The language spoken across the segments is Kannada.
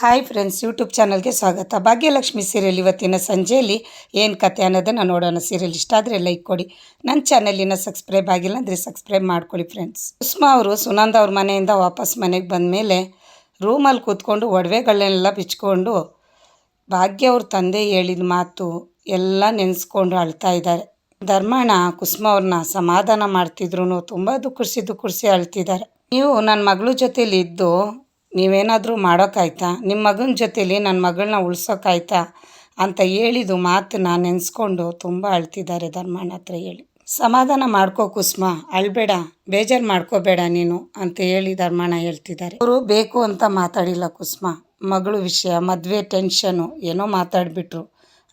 ಹಾಯ್ ಫ್ರೆಂಡ್ಸ್, ಯೂಟ್ಯೂಬ್ ಚಾನಲ್ಗೆ ಸ್ವಾಗತ. ಭಾಗ್ಯಲಕ್ಷ್ಮಿ ಸೀರಿಯಲ್ ಇವತ್ತಿನ ಸಂಜೆಯಲ್ಲಿ ಏನು ಕತೆ ಅನ್ನೋದನ್ನು ನೋಡೋಣ. ಸೀರಿಯಲ್ ಇಷ್ಟ ಆದರೆ ಲೈಕ್ ಕೊಡಿ. ನನ್ನ ಚಾನಲಿನ ಸಬ್ಸ್ಕ್ರೈಬ್ ಆಗಿಲ್ಲ ಅಂದರೆ ಸಬ್ಸ್ಕ್ರೈಬ್ ಮಾಡ್ಕೊಳ್ಳಿ ಫ್ರೆಂಡ್ಸ್. ಕುಸುಮಾ ಅವರು ಸುನಂದ ಅವ್ರ ಮನೆಯಿಂದ ವಾಪಸ್ ಮನೆಗೆ ಬಂದ ಮೇಲೆ ರೂಮಲ್ಲಿ ಕೂತ್ಕೊಂಡು ಒಡವೆಗಳನ್ನೆಲ್ಲ ಬಿಚ್ಕೊಂಡು ಭಾಗ್ಯ ಅವ್ರ ತಂದೆ ಹೇಳಿದ ಮಾತು ಎಲ್ಲ ನೆನೆಸ್ಕೊಂಡು ಅಳ್ತಾ ಇದ್ದಾರೆ. ಧರ್ಮಣ್ಣ ಕುಸುಮಾ ಅವ್ರನ್ನ ಸಮಾಧಾನ ಮಾಡ್ತಿದ್ರು ತುಂಬ ದುಃಖಿಸಿ ಅಳ್ತಿದ್ದಾರೆ. ನೀವು ನನ್ನ ಮಗಳ ಜೊತೇಲಿ ಇದ್ದು ನೀವೇನಾದರೂ ಮಾಡೋಕ್ಕಾಯ್ತಾ? ನಿಮ್ಮ ಮಗನ ಜೊತೇಲಿ ನನ್ನ ಮಗಳನ್ನ ಉಳ್ಸೋಕ್ಕಾಯ್ತಾ ಅಂತ ಹೇಳಿದ್ದು ಮಾತನ್ನ ನೆನೆಸ್ಕೊಂಡು ತುಂಬ ಅಳ್ತಿದ್ದಾರೆ. ಧರ್ಮಣ್ಣ ಹತ್ರ ಹೇಳಿ ಸಮಾಧಾನ ಮಾಡ್ಕೋ ಕುಸುಮಾ, ಅಳ್ಬೇಡ, ಬೇಜಾರು ಮಾಡ್ಕೋಬೇಡ ನೀನು ಅಂತ ಹೇಳಿ ಧರ್ಮಣ್ಣ ಹೇಳ್ತಿದ್ದಾರೆ. ಅವರು ಬೇಕು ಅಂತ ಮಾತಾಡಿಲ್ಲ ಕುಸುಮಾ, ಮಗಳು ವಿಷಯ ಮದುವೆ ಟೆನ್ಷನು ಏನೋ ಮಾತಾಡಿಬಿಟ್ರು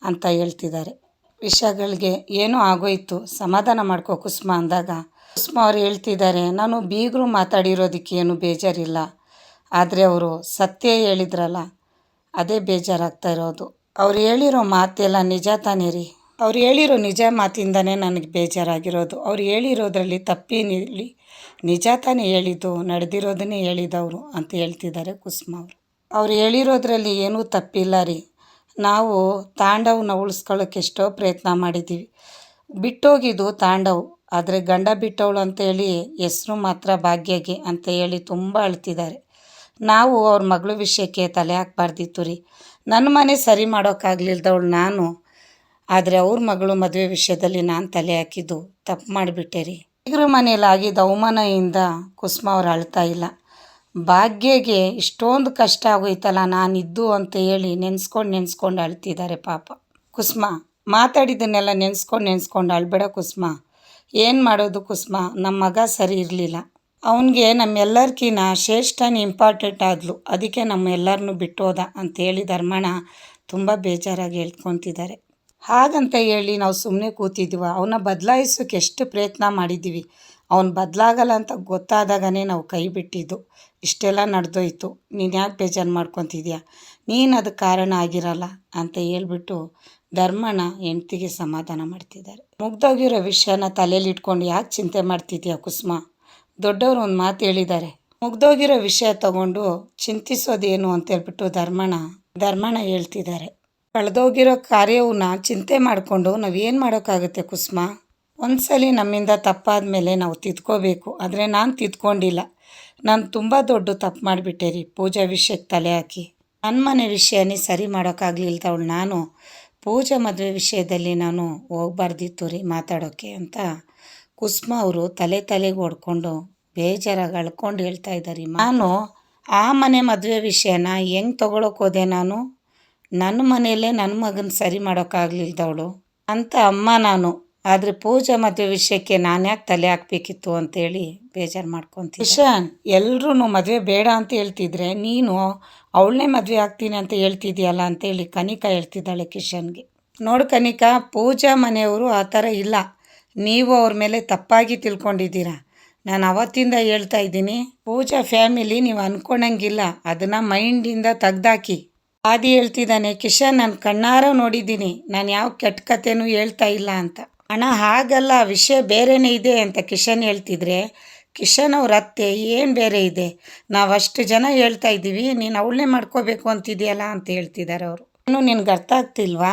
ಅಂತ ಹೇಳ್ತಿದ್ದಾರೆ. ವಿಷಯಗಳಿಗೆ ಏನೋ ಆಗೋಯ್ತು, ಸಮಾಧಾನ ಮಾಡ್ಕೋ ಕುಸುಮಾ ಅಂದಾಗ ಕುಸುಮಾ ಅವ್ರು ಹೇಳ್ತಿದ್ದಾರೆ, ನಾನು ಬೀಗರು ಮಾತಾಡಿರೋದಕ್ಕೆ ಏನು ಬೇಜಾರಿಲ್ಲ, ಆದರೆ ಅವರು ಸತ್ಯ ಹೇಳಿದ್ರಲ್ಲ ಅದೇ ಬೇಜಾರಾಗ್ತಾ ಇರೋದು. ಅವ್ರು ಹೇಳಿರೋ ಮಾತೆಲ್ಲ ನಿಜ ತಾನೇ ರೀ, ಅವ್ರು ಹೇಳಿರೋ ನಿಜ ಮಾತಿಂದನೇ ನನಗೆ ಬೇಜಾರಾಗಿರೋದು. ಅವ್ರು ಹೇಳಿರೋದ್ರಲ್ಲಿ ತಪ್ಪೇನಿರಲಿ, ನಿಜ ತಾನೇ ಹೇಳಿದ್ದು, ನಡೆದಿರೋದನ್ನೇ ಹೇಳಿದವರು ಅಂತ ಹೇಳ್ತಿದ್ದಾರೆ ಕುಸುಮಾ ಅವರು. ಅವ್ರು ಹೇಳಿರೋದ್ರಲ್ಲಿ ಏನೂ ತಪ್ಪಿಲ್ಲ ರೀ, ನಾವು ತಾಂಡವನ್ನ ಉಳಿಸ್ಕೊಳ್ಳೋಕೆ ಎಷ್ಟೋ ಪ್ರಯತ್ನ ಮಾಡಿದ್ದೀವಿ. ಬಿಟ್ಟೋಗಿದ್ದು ತಾಂಡವ್, ಆದರೆ ಗಂಡ ಬಿಟ್ಟವಳು ಅಂತೇಳಿ ಹೆಸರು ಮಾತ್ರ ಭಾಗ್ಯಗೆ ಅಂತ ಹೇಳಿ ತುಂಬ ಅಳ್ತಿದ್ದಾರೆ. ನಾವು ಅವ್ರ ಮಗಳ ವಿಷಯಕ್ಕೆ ತಲೆ ಹಾಕ್ಬಾರ್ದಿತ್ತು ರೀ. ನನ್ನ ಮನೆ ಸರಿ ಮಾಡೋಕ್ಕಾಗಲಿಲ್ದವಳು ನಾನು, ಆದರೆ ಅವ್ರ ಮಗಳು ಮದುವೆ ವಿಷಯದಲ್ಲಿ ನಾನು ತಲೆ ಹಾಕಿದ್ದು ತಪ್ಪು ಮಾಡಿಬಿಟ್ಟೆ ರೀ. ಬೀಗರ ಮನೇಲಿ ಆಗಿದ್ದ ಅವಮಾನದಿಂದ ಕುಸುಮಾ ಅವ್ರು ಅಳ್ತಾ ಇಲ್ಲ. ಭಾಗ್ಯಗೆ ಇಷ್ಟೊಂದು ಕಷ್ಟ ಆಗೋಯ್ತಲ್ಲ ನಾನಿದ್ದು ಅಂತ ಹೇಳಿ ನೆನೆಸ್ಕೊಂಡು ಅಳ್ತಿದ್ದಾರೆ ಪಾಪ. ಕುಸುಮಾ ಮಾತಾಡಿದ್ದನ್ನೆಲ್ಲ ನೆನೆಸ್ಕೊಂಡು ಅಳ್ಬೇಡ ಕುಸುಮಾ. ಏನು ಮಾಡೋದು ಕುಸುಮಾ, ನಮ್ಮ ಮಗ ಸರಿ ಇರಲಿಲ್ಲ, ಅವನಿಗೆ ನಮ್ಮೆಲ್ಲರ್ಕಿನ್ನ ಶ್ರೇಷ್ಠನೇ ಇಂಪಾರ್ಟೆಂಟ್ ಆದಳು, ಅದಕ್ಕೆ ನಮ್ಮೆಲ್ಲರನ್ನೂ ಬಿಟ್ಟೋದ ಅಂತೇಳಿ ಧರ್ಮಣ್ಣ ತುಂಬ ಬೇಜಾರಾಗಿ ಹೇಳ್ಕೊತಿದ್ದಾರೆ. ಹಾಗಂತ ಹೇಳಿ ನಾವು ಸುಮ್ಮನೆ ಕೂತಿದ್ವಿ, ಅವನ್ನ ಬದಲಾಯಿಸೋಕೆ ಎಷ್ಟು ಪ್ರಯತ್ನ ಮಾಡಿದ್ದೀವಿ. ಅವನು ಬದಲಾಗಲ್ಲ ಅಂತ ಗೊತ್ತಾದಾಗನೇ ನಾವು ಕೈ ಬಿಟ್ಟಿದ್ದು. ಇಷ್ಟೆಲ್ಲ ನಡೆದೋಯ್ತು, ನೀನು ಯಾಕೆ ಬೇಜಾರು ಮಾಡ್ಕೊತಿದ್ಯಾ, ನೀನು ಅದಕ್ಕೆ ಕಾರಣ ಆಗಿರಲ್ಲ ಅಂತ ಹೇಳ್ಬಿಟ್ಟು ಧರ್ಮಣ್ಣ ಹೆಂಡ್ತಿಗೆ ಸಮಾಧಾನ ಮಾಡ್ತಿದ್ದಾರೆ. ಮುಗ್ದೋಗಿರೋ ವಿಷಯನ ತಲೆಯಲ್ಲಿ ಇಟ್ಕೊಂಡು ಯಾಕೆ ಚಿಂತೆ ಮಾಡ್ತಿದ್ಯಾ ಕುಸುಮಾ, ದೊಡ್ಡವರು ಒಂದು ಮಾತು ಹೇಳಿದ್ದಾರೆ, ಮುಗ್ದೋಗಿರೋ ವಿಷಯ ತಗೊಂಡು ಚಿಂತಿಸೋದೇನು ಅಂತ ಹೇಳ್ಬಿಟ್ಟು ಧರ್ಮಣ್ಣ ಹೇಳ್ತಿದ್ದಾರೆ. ಕಳೆದೋಗಿರೋ ಕಾರ್ಯವನ್ನ ಚಿಂತೆ ಮಾಡಿಕೊಂಡು ನಾವೇನು ಮಾಡೋಕ್ಕಾಗುತ್ತೆ ಕುಸುಮಾ. ಒಂದ್ಸಲಿ ನಮ್ಮಿಂದ ತಪ್ಪಾದ ಮೇಲೆ ನಾವು ತಿದ್ಕೋಬೇಕು, ಆದರೆ ನಾನು ತಿದ್ಕೊಂಡಿಲ್ಲ. ನಾನು ತುಂಬ ದೊಡ್ಡ ತಪ್ಪು ಮಾಡಿಬಿಟ್ಟೆ ರೀ, ಪೂಜಾ ವಿಷಯಕ್ಕೆ ತಲೆ ಹಾಕಿ ನನ್ನ ಮನೆ ವಿಷಯನೇ ಸರಿ ಮಾಡೋಕ್ಕಾಗಲಿಲ್ದವಳು ನಾನು ಪೂಜಾ ಮದುವೆ ವಿಷಯದಲ್ಲಿ ನಾನು ಹೋಗ್ಬಾರ್ದಿತ್ತು ರೀ ಮಾತಾಡೋಕ್ಕೆ ಅಂತ ಕುಸುಮಾ ಅವರು ತಲೆಗೆ ಹೊಡ್ಕೊಂಡು ಬೇಜಾರಾಗಿ ಅಳ್ಕೊಂಡು ಹೇಳ್ತಾ ಇದ್ದಾರೆ. ನಾನು ಆ ಮನೆ ಮದುವೆ ವಿಷಯನ ಹೆಂಗೆ ತೊಗೊಳಕ್ಕೆ ಹೋದೆ, ನಾನು ನನ್ನ ಮನೆಯಲ್ಲೇ ನನ್ನ ಮಗನ ಸರಿ ಮಾಡೋಕ್ಕಾಗಲಿಲ್ದವಳು ಅಂತ ಅಮ್ಮ ನಾನು, ಆದರೆ ಪೂಜಾ ಮದುವೆ ವಿಷಯಕ್ಕೆ ನಾನು ಯಾಕೆ ತಲೆ ಹಾಕಬೇಕಿತ್ತು ಅಂತೇಳಿ ಬೇಜಾರು ಮಾಡ್ಕೊತೀನಿ. ಕಿಶನ್ ಎಲ್ಲರೂ ಮದುವೆ ಬೇಡ ಅಂತ ಹೇಳ್ತಿದ್ರೆ ನೀನು ಅವಳನ್ನೇ ಮದುವೆ ಆಗ್ತೀನಿ ಅಂತ ಹೇಳ್ತಿದ್ಯಲ್ಲ ಅಂತೇಳಿ ಕನಿಕಾ ಹೇಳ್ತಿದ್ದಾಳೆ ಕಿಶನ್ಗೆ. ನೋಡು ಕನಿಕಾ, ಪೂಜಾ ಮನೆಯವರು ಆ ಥರ ಇಲ್ಲ, ನೀವು ಅವ್ರ ಮೇಲೆ ತಪ್ಪಾಗಿ ತಿಳ್ಕೊಂಡಿದ್ದೀರಾ. ನಾನು ಅವತ್ತಿಂದ ಹೇಳ್ತಾ ಇದ್ದೀನಿ, ಪೂಜಾ ಫ್ಯಾಮಿಲಿ ನೀವು ಅಂದ್ಕೊಂಡಂಗಿಲ್ಲ, ಅದನ್ನು ಮೈಂಡಿಂದ ತೆಗ್ದಾಕಿ. ಆದಿ ಹೇಳ್ತಿದ್ದಾನೆ, ಕಿಶನ್ ನಾನು ಕಣ್ಣಾರ ನೋಡಿದ್ದೀನಿ, ನಾನು ಯಾವ ಕೆಟ್ಟ ಕಥೆನೂ ಹೇಳ್ತಾ ಇಲ್ಲ ಅಂತ. ಅಣ್ಣ ಹಾಗಲ್ಲ, ವಿಷಯ ಬೇರೆನೇ ಇದೆ ಅಂತ ಕಿಶನ್ ಹೇಳ್ತಿದ್ರೆ ಕಿಶನ್ ಅವ್ರ ಅತ್ತೆ ಏನು ಬೇರೆ ಇದೆ, ನಾವು ಅಷ್ಟು ಜನ ಹೇಳ್ತಾ ಇದ್ದೀವಿ, ನೀನು ಅವಳನ್ನೇ ಮಾಡ್ಕೋಬೇಕು ಅಂತಿದೆಯಲ್ಲ ಅಂತ ಹೇಳ್ತಿದ್ದಾರೆ ಅವರು. ಇನ್ನು ನಿನ್ಗೆ ಅರ್ಥ ಆಗ್ತಿಲ್ವಾ,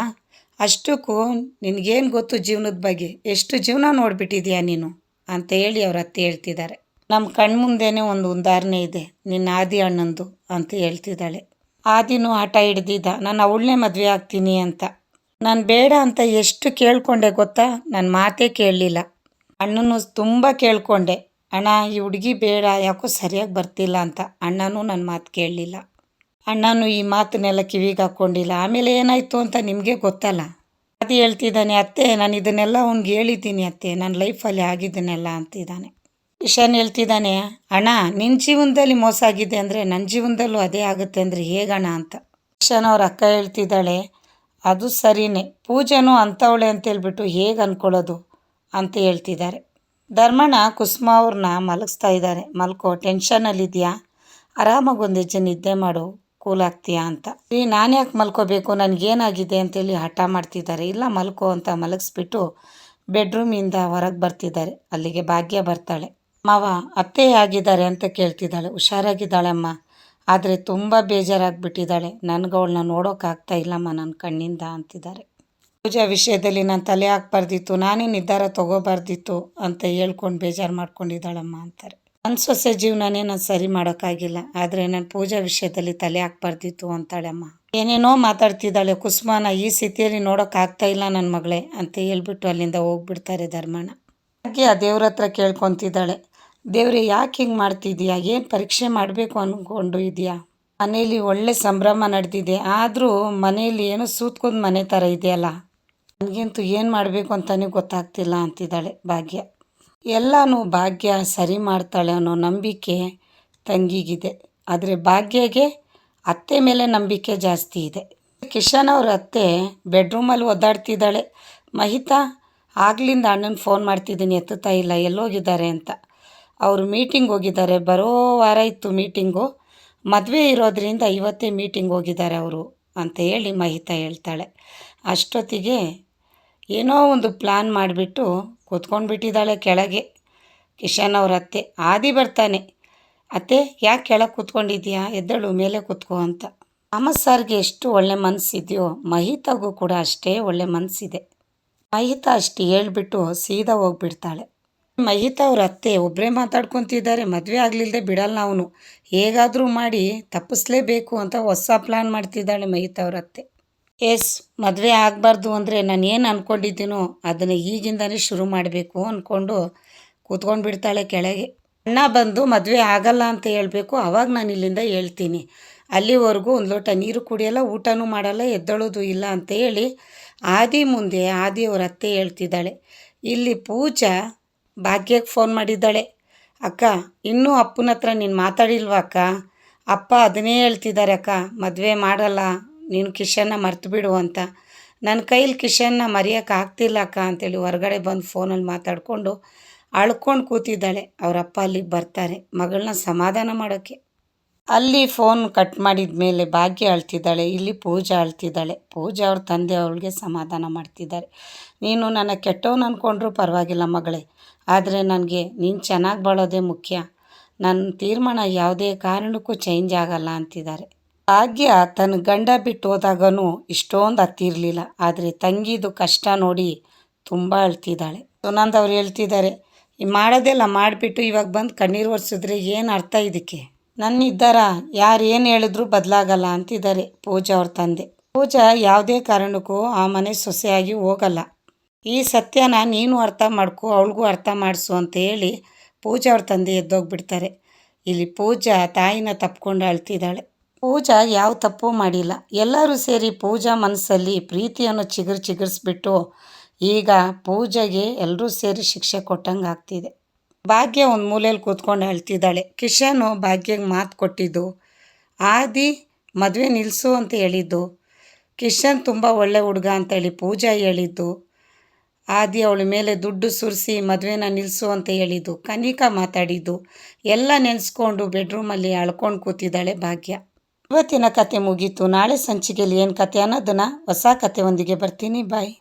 ಅಷ್ಟಕ್ಕೂ ನಿನಗೇನು ಗೊತ್ತು ಜೀವನದ ಬಗ್ಗೆ, ಎಷ್ಟು ಜೀವನ ನೋಡಿಬಿಟ್ಟಿದ್ಯಾ ನೀನು ಅಂತ ಹೇಳಿ ಅವ್ರ ಅತ್ತೆ ಹೇಳ್ತಿದ್ದಾರೆ. ನಮ್ಮ ಕಣ್ಮುಂದೆನೇ ಒಂದು ಉದಾಹರಣೆ ಇದೆ, ನಿನ್ನ ಆದಿ ಅಣ್ಣಂದು ಅಂತ ಹೇಳ್ತಿದ್ದಾಳೆ. ಆದಿನೂ ಹಠ ಹಿಡ್ದಿದ್ದ, ನಾನು ಅವಳನ್ನೇ ಮದುವೆ ಆಗ್ತೀನಿ ಅಂತ. ನಾನು ಬೇಡ ಅಂತ ಎಷ್ಟು ಕೇಳ್ಕೊಂಡೆ ಗೊತ್ತಾ, ನನ್ನ ಮಾತೇ ಕೇಳಲಿಲ್ಲ. ಅಣ್ಣನೂ ತುಂಬ ಕೇಳ್ಕೊಂಡೆ, ಅಣ್ಣ ಈ ಹುಡುಗಿ ಬೇಡ, ಯಾಕೋ ಸರಿಯಾಗಿ ಬರ್ತಿಲ್ಲ ಅಂತ. ಅಣ್ಣನೂ ನನ್ನ ಮಾತು ಕೇಳಲಿಲ್ಲ. ಅಣ್ಣನೂ ಈ ಮಾತನ್ನೆಲ್ಲ ಕಿವಿಗೆ ಹಾಕ್ಕೊಂಡಿಲ್ಲ. ಆಮೇಲೆ ಏನಾಯಿತು ಅಂತ ನಿಮಗೆ ಗೊತ್ತಲ್ಲ. ಅದು ಹೇಳ್ತಿದ್ದಾನೆ, ಅತ್ತೆ ನಾನು ಇದನ್ನೆಲ್ಲ ಅವ್ನಿಗೆ ಹೇಳಿದ್ದೀನಿ ಅತ್ತೆ, ನನ್ನ ಲೈಫಲ್ಲಿ ಆಗಿದ್ದನ್ನೆಲ್ಲ ಅಂತಿದ್ದಾನೆ. ಕಿಶನ್ ಹೇಳ್ತಿದ್ದಾನೆ, ಅಣ್ಣ ನಿನ್ನ ಜೀವನದಲ್ಲಿ ಮೋಸ ಆಗಿದೆ ಅಂದರೆ ನನ್ನ ಜೀವನದಲ್ಲೂ ಅದೇ ಆಗುತ್ತೆ ಅಂದರೆ ಹೇಗಣ್ಣ ಅಂತ. ಕಿಶನ್ ಅವ್ರ ಅಕ್ಕ ಹೇಳ್ತಿದ್ದಾಳೆ, ಅದು ಸರಿಯೇ, ಪೂಜೆನೂ ಅಂಥವಳೆ ಅಂತೇಳ್ಬಿಟ್ಟು ಹೇಗೆ ಅಂದ್ಕೊಳ್ಳೋದು ಅಂತ ಹೇಳ್ತಿದ್ದಾರೆ. ಧರ್ಮಣ್ಣ ಕುಸುಮಾ ಅವ್ರನ್ನ ಮಲಗಿಸ್ತಾ ಇದ್ದಾರೆ. ಮಲ್ಕೋ, ಟೆನ್ಷನಲ್ಲಿದೆಯಾ, ಆರಾಮಾಗಿ ಒಂದು ಹೆಜ್ಜೆ ನಿದ್ದೆ ಮಾಡು, ಕೂಲ್ ಆಗ್ತೀಯಾ ಅಂತ. ಈ ನಾನು ಯಾಕೆ ಮಲ್ಕೋಬೇಕು, ನನಗೇನಾಗಿದೆ ಅಂತೇಳಿ ಹಠ ಮಾಡ್ತಿದ್ದಾರೆ. ಇಲ್ಲ ಮಲ್ಕೋ ಅಂತ ಮಲಗಿಸ್ಬಿಟ್ಟು ಬೆಡ್ರೂಮಿಂದ ಹೊರಗೆ ಬರ್ತಿದ್ದಾರೆ. ಅಲ್ಲಿಗೆ ಭಾಗ್ಯ ಬರ್ತಾಳೆ. ಮಾವ ಅತ್ತೆ ಆಗಿದ್ದಾರೆ ಅಂತ ಕೇಳ್ತಿದ್ದಾಳೆ. ಹುಷಾರಾಗಿದ್ದಾಳಮ್ಮ ಆದರೆ ತುಂಬ ಬೇಜಾರಾಗಿಬಿಟ್ಟಿದ್ದಾಳೆ. ನನಗೆ ಅವಳನ್ನ ನೋಡೋಕ್ಕಾಗ್ತಾ ಇಲ್ಲಮ್ಮ ನನ್ನ ಕಣ್ಣಿಂದ ಅಂತಿದ್ದಾರೆ. ಪೂಜಾ ವಿಷಯದಲ್ಲಿ ನಾನು ತಲೆ ಹಾಕ್ಬಾರ್ದಿತ್ತು, ನಾನೇ ನಿರ್ಧಾರ ತಗೋಬಾರ್ದಿತ್ತು ಅಂತ ಹೇಳ್ಕೊಂಡು ಬೇಜಾರು ಮಾಡ್ಕೊಂಡಿದ್ದಾಳಮ್ಮ ಅಂತಾರೆ. ನನ್ನ ಸೊಸೆ ಜೀವನನೇ ನಾನು ಸರಿ ಮಾಡೋಕ್ಕಾಗಿಲ್ಲ, ಆದರೆ ನಾನು ಪೂಜಾ ವಿಷಯದಲ್ಲಿ ತಲೆ ಹಾಕ್ಬಾರ್ದಿತ್ತು ಅಂತಾಳೆ ಅಮ್ಮ. ಏನೇನೋ ಮಾತಾಡ್ತಿದ್ದಾಳೆ ಕುಸುಮಾನ. ಈ ಸ್ಥಿತಿಯಲ್ಲಿ ನೋಡೋಕ್ಕಾಗ್ತಾ ಇಲ್ಲ ನನ್ನ ಮಗಳೇ ಅಂತ ಹೇಳ್ಬಿಟ್ಟು ಅಲ್ಲಿಂದ ಹೋಗ್ಬಿಡ್ತಾರೆ ಧರ್ಮಣ್ಣ. ಹಾಗೆ ಆ ದೇವ್ರ ಹತ್ರ ಕೇಳ್ಕೊತಿದ್ದಾಳೆ, ದೇವ್ರೆ ಯಾಕೆ ಹಿಂಗೆ ಮಾಡ್ತಿದ್ದೀಯಾ, ಏನು ಪರೀಕ್ಷೆ ಮಾಡಬೇಕು ಅಂದ್ಕೊಂಡು ಇದೆಯಾ, ಮನೇಲಿ ಒಳ್ಳೆ ಸಂಭ್ರಮ ನಡೆದಿದೆ, ಆದರೂ ಮನೆಯಲ್ಲಿ ಏನೋ ಸೂತ್ಕೊಂಡ್ ಮನೆ ಥರ ಇದೆಯಲ್ಲ, ನನಗಂತೂ ಏನು ಮಾಡಬೇಕು ಅಂತಲೇ ಗೊತ್ತಾಗ್ತಿಲ್ಲ ಅಂತಿದ್ದಾಳೆ ಭಾಗ್ಯ. ಎಲ್ಲನೂ ಭಾಗ್ಯ ಸರಿ ಮಾಡ್ತಾಳೆ ಅನ್ನೋ ನಂಬಿಕೆ ತಂಗಿಗಿದೆ, ಆದರೆ ಭಾಗ್ಯಗೆ ಅತ್ತೆ ಮೇಲೆ ನಂಬಿಕೆ ಜಾಸ್ತಿ ಇದೆ. ಕಿಶನ್ ಅವ್ರ ಅತ್ತೆ ಬೆಡ್ರೂಮಲ್ಲಿ ಒದ್ದಾಡ್ತಿದ್ದಾಳೆ. ಮಹಿತಾ ಆಗ್ಲಿಂದ ಅಣ್ಣನ ಫೋನ್ ಮಾಡ್ತಿದ್ದೀನಿ ಎತ್ತುತ್ತಾ ಇಲ್ಲ, ಎಲ್ಲೋಗಿದ್ದಾರೆ ಅಂತ. ಅವರು ಮೀಟಿಂಗ್ ಹೋಗಿದ್ದಾರೆ, ಬರೋ ವಾರ ಇತ್ತು ಮೀಟಿಂಗು, ಮದುವೆ ಇರೋದ್ರಿಂದ ಇವತ್ತೇ ಮೀಟಿಂಗ್ ಹೋಗಿದ್ದಾರೆ ಅವರು ಅಂತ ಹೇಳಿ ಮಹಿತಾ ಹೇಳ್ತಾಳೆ. ಅಷ್ಟೊತ್ತಿಗೆ ಏನೋ ಒಂದು ಪ್ಲ್ಯಾನ್ ಮಾಡಿಬಿಟ್ಟು ಕೂತ್ಕೊಂಡ್ಬಿಟ್ಟಿದ್ದಾಳೆ ಕೆಳಗೆ ಕಿಶನ್ ಅವ್ರ ಅತ್ತೆ. ಆದಿ ಬರ್ತಾನೆ, ಅತ್ತೆ ಯಾಕೆ ಕೆಳಗೆ ಕೂತ್ಕೊಂಡಿದ್ಯಾ, ಎದ್ದಳು ಮೇಲೆ ಕೂತ್ಕೋ ಅಂತ. ಅಮರ್ ಸಾರ್ಗೆ ಎಷ್ಟು ಒಳ್ಳೆ ಮನಸ್ಸಿದೆಯೋ ಮಹಿತಾಗೂ ಕೂಡ ಅಷ್ಟೇ ಒಳ್ಳೆ ಮನಸ್ಸಿದೆ. ಮಹಿತಾ ಅಷ್ಟು ಹೇಳ್ಬಿಟ್ಟು ಸೀದಾ ಹೋಗ್ಬಿಡ್ತಾಳೆ. ಮಹಿತಾ ಅವ್ರ ಅತ್ತೆ ಒಬ್ಬರೇ ಮಾತಾಡ್ಕೊತಿದ್ದಾರೆ. ಮದುವೆ ಆಗಲಿಲ್ಲದೆ ಬಿಡಲ್ಲ ಅವನು, ಹೇಗಾದರೂ ಮಾಡಿ ತಪ್ಪಿಸ್ಲೇಬೇಕು ಅಂತ ಹೊಸ ಪ್ಲ್ಯಾನ್ ಮಾಡ್ತಿದ್ದಾಳೆ ಮಹಿತಾ ಅವ್ರ ಅತ್ತೆ. ಮದುವೆ ಆಗಬಾರ್ದು ಅಂದರೆ ನಾನು ಏನು ಅಂದ್ಕೊಂಡಿದ್ದೀನೋ ಅದನ್ನು ಈಗಿಂದನೇ ಶುರು ಮಾಡಬೇಕು ಅಂದ್ಕೊಂಡು ಕೂತ್ಕೊಂಡ್ಬಿಡ್ತಾಳೆ ಕೆಳಗೆ. ಅಣ್ಣ ಬಂದು ಮದುವೆ ಆಗಲ್ಲ ಅಂತ ಹೇಳಬೇಕು, ಆವಾಗ ನಾನು ಇಲ್ಲಿಂದ ಹೇಳ್ತೀನಿ, ಅಲ್ಲಿವರೆಗೂ ಒಂದು ಲೋಟ ನೀರು ಕುಡಿಯಲ್ಲ, ಊಟನೂ ಮಾಡಲ್ಲ, ಎದ್ದಳೋದು ಇಲ್ಲ ಅಂತ ಹೇಳಿ ಆದಿ ಮುಂದೆ ಆದಿ ಅವ್ರ ಅತ್ತೆ ಹೇಳ್ತಿದ್ದಾಳೆ. ಇಲ್ಲಿ ಪೂಜಾ ಭಾಗ್ಯಕ್ಕೆ ಫೋನ್ ಮಾಡಿದ್ದಾಳೆ, ಅಕ್ಕ ಇನ್ನೂ ಅಪ್ಪನ ಹತ್ರ ನೀನು ಮಾತಾಡಿಲ್ವಾ ಅಕ್ಕ, ಅಪ್ಪ ಅದನ್ನೇ ಹೇಳ್ತಿದ್ದಾರೆ ಅಕ್ಕ, ಮದುವೆ ಮಾಡಲ್ಲ, ನೀನು ಕಿಶನ್ನ ಮರ್ತು ಬಿಡು ಅಂತ. ನನ್ನ ಕೈಲಿ ಕಿಶನ್ನ ಮರೆಯೋಕೆ ಆಗ್ತಿಲ್ಲ ಅಕ್ಕ ಅಂತೇಳಿ ಹೊರಗಡೆ ಬಂದು ಫೋನಲ್ಲಿ ಮಾತಾಡಿಕೊಂಡು ಅಳ್ಕೊಂಡು ಕೂತಿದ್ದಾಳೆ. ಅವರಪ್ಪ ಅಲ್ಲಿಗೆ ಬರ್ತಾರೆ ಮಗಳನ್ನ ಸಮಾಧಾನ ಮಾಡೋಕ್ಕೆ. ಅಲ್ಲಿ ಫೋನ್ ಕಟ್ ಮಾಡಿದ ಮೇಲೆ ಭಾಗ್ಯ ಅಳ್ತಿದ್ದಾಳೆ, ಇಲ್ಲಿ ಪೂಜಾ ಅಳ್ತಿದ್ದಾಳೆ. ಪೂಜಾ ಅವ್ರ ತಂದೆ ಅವಳಿಗೆ ಸಮಾಧಾನ ಮಾಡ್ತಿದ್ದಾರೆ. ನೀನು ನನ್ನ ಕೆಟ್ಟವನು ಅಂದ್ಕೊಂಡ್ರೂ ಪರವಾಗಿಲ್ಲ ಮಗಳೇ, ಆದರೆ ನನಗೆ ನೀನು ಚೆನ್ನಾಗಿ ಬಾಳೋದೇ ಮುಖ್ಯ, ನನ್ನ ತೀರ್ಮಾನ ಯಾವುದೇ ಕಾರಣಕ್ಕೂ ಚೇಂಜ್ ಆಗಲ್ಲ ಅಂತಿದ್ದಾರೆ. ಭಾಗ್ಯ ತನ್ನ ಗಂಡ ಬಿಟ್ಟು ಹೋದಾಗನೂ ಇಷ್ಟೊಂದು ಹತ್ತಿರಲಿಲ್ಲ, ಆದರೆ ತಂಗಿದು ಕಷ್ಟ ನೋಡಿ ತುಂಬ ಅಳ್ತಿದ್ದಾಳೆ. ಸುನಂದ್ ಅವ್ರು ಹೇಳ್ತಿದ್ದಾರೆ, ಮಾಡೋದೆಲ್ಲ ಮಾಡಿಬಿಟ್ಟು ಇವಾಗ ಬಂದು ಕಣ್ಣೀರು ಒರೆಸಿದ್ರೆ ಏನು ಅರ್ಥ ಇದಕ್ಕೆ, ನನ್ನ ನಿರ್ಧಾರ ಯಾರು ಏನು ಹೇಳಿದ್ರು ಬದಲಾಗಲ್ಲ ಅಂತಿದ್ದಾರೆ ಪೂಜಾ ಅವ್ರ ತಂದೆ. ಪೂಜಾ ಯಾವುದೇ ಕಾರಣಕ್ಕೂ ಆ ಮನೆ ಸೊಸೆಯಾಗಿ ಹೋಗಲ್ಲ, ಈ ಸತ್ಯನ ನೀನು ಅರ್ಥ ಮಾಡ್ಕೊ, ಅವಳಿಗೂ ಅರ್ಥ ಮಾಡಿಸು ಅಂತ ಹೇಳಿ ಪೂಜಾ ಅವ್ರ ತಂದೆ ಎದ್ದೋಗ್ಬಿಡ್ತಾರೆ. ಇಲ್ಲಿ ಪೂಜಾ ತಾಯಿನ ತಪ್ಕೊಂಡು ಅಳ್ತಿದ್ದಾಳೆ. ಪೂಜಾ ಯಾವ ತಪ್ಪು ಮಾಡಿಲ್ಲ, ಎಲ್ಲರೂ ಸೇರಿ ಪೂಜಾ ಮನಸ್ಸಲ್ಲಿ ಪ್ರೀತಿಯನ್ನು ಚಿಗುರಿಸ್ಬಿಟ್ಟು ಈಗ ಪೂಜೆಗೆ ಎಲ್ಲರೂ ಸೇರಿ ಶಿಕ್ಷೆ ಕೊಟ್ಟಂಗೆ ಆಗ್ತಿದೆ. ಭಾಗ್ಯ ಒಂದು ಮೂಲೆಯಲ್ಲಿ ಕೂತ್ಕೊಂಡು ಅಳ್ತಿದ್ದಾಳೆ. ಕಿಶನು ಭಾಗ್ಯಗೆ ಮಾತು ಕೊಟ್ಟಿದ್ದು, ಆದಿ ಮದುವೆ ನಿಲ್ಲಿಸು ಅಂತ ಹೇಳಿದ್ದು, ಕಿಶನ್ ತುಂಬ ಒಳ್ಳೆ ಹುಡುಗ ಅಂತೇಳಿ ಪೂಜಾ ಹೇಳಿದ್ದು, ಆದಿ ಅವಳ ಮೇಲೆ ದುಡ್ಡು ಸುರಿಸಿ ಮದುವೆನ ನಿಲ್ಲಿಸು ಅಂತ ಹೇಳಿದ್ದು, ಕನಿಕಾ ಮಾತಾಡಿದ್ದು ಎಲ್ಲ ನೆನೆಸ್ಕೊಂಡು ಬೆಡ್ರೂಮಲ್ಲಿ ಅಳ್ಕೊಂಡು ಕೂತಿದ್ದಾಳೆ ಭಾಗ್ಯ. ಇವತ್ತಿನ ಕತೆ ಮುಗೀತು. ನಾಳೆ ಸಂಚಿಕೆಯಲ್ಲಿ ಏನು ಕತೆ ಅನ್ನೋದನ್ನು ಹೊಸ ಕತೆ ಒಂದಿಗೆ ಬರ್ತೀನಿ. ಬಾಯ್.